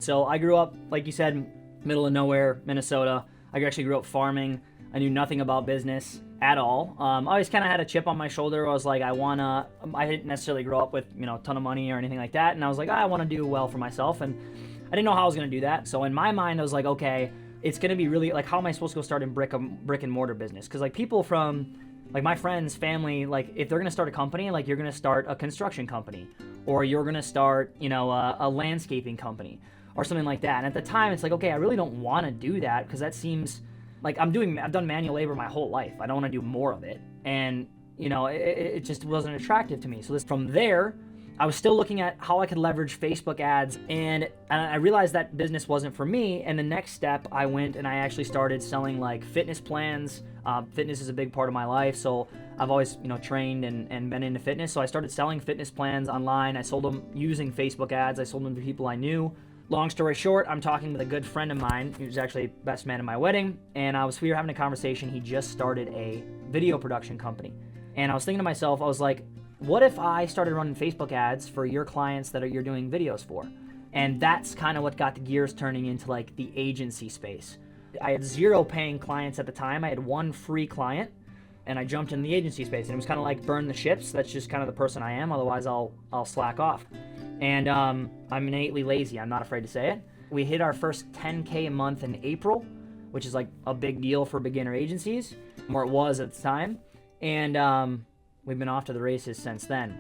So I grew up, like you said, middle of nowhere, Minnesota. I actually grew up farming. I knew nothing about business at all. I always kind of had a chip on my shoulder. I was like, I didn't necessarily grow up with, a ton of money or anything like that. And I was like, I want to do well for myself. And I didn't know how I was going to do that. So in my mind, I was like, okay, it's going to be really like, how am I supposed to go start in brick and mortar business? Because like people from like my friends, family, like if they're going to start a company, like you're going to start a construction company or you're going to start, a landscaping company or something like that. And at the time, it's like, okay, I really don't want to do that because that seems like I've done manual labor my whole life. I don't want to do more of it. And, it just wasn't attractive to me. So from there, I was still looking at how I could leverage Facebook ads, and I realized that business wasn't for me. And the next step, I went and I actually started selling like fitness plans. Fitness is a big part of my life, so I've always trained and been into fitness. So I started selling fitness plans online. I sold them using Facebook ads. I sold them to people I knew. Long story short, I'm talking with a good friend of mine who's actually best man at my wedding, and we were having a conversation. He just started a video production company, and I was thinking to myself, I was like, what if I started running Facebook ads for your clients that you're doing videos for? And that's kind of what got the gears turning into like the agency space. I had 0 paying clients at the time. I had 1 free client, and I jumped in the agency space, and it was kind of like burn the ships. That's just kind of the person I am. Otherwise, I'll slack off. And I'm innately lazy. I'm not afraid to say it. We hit our first 10K a month in April, which is like a big deal for beginner agencies, or it was at the time. And we've been off to the races since then.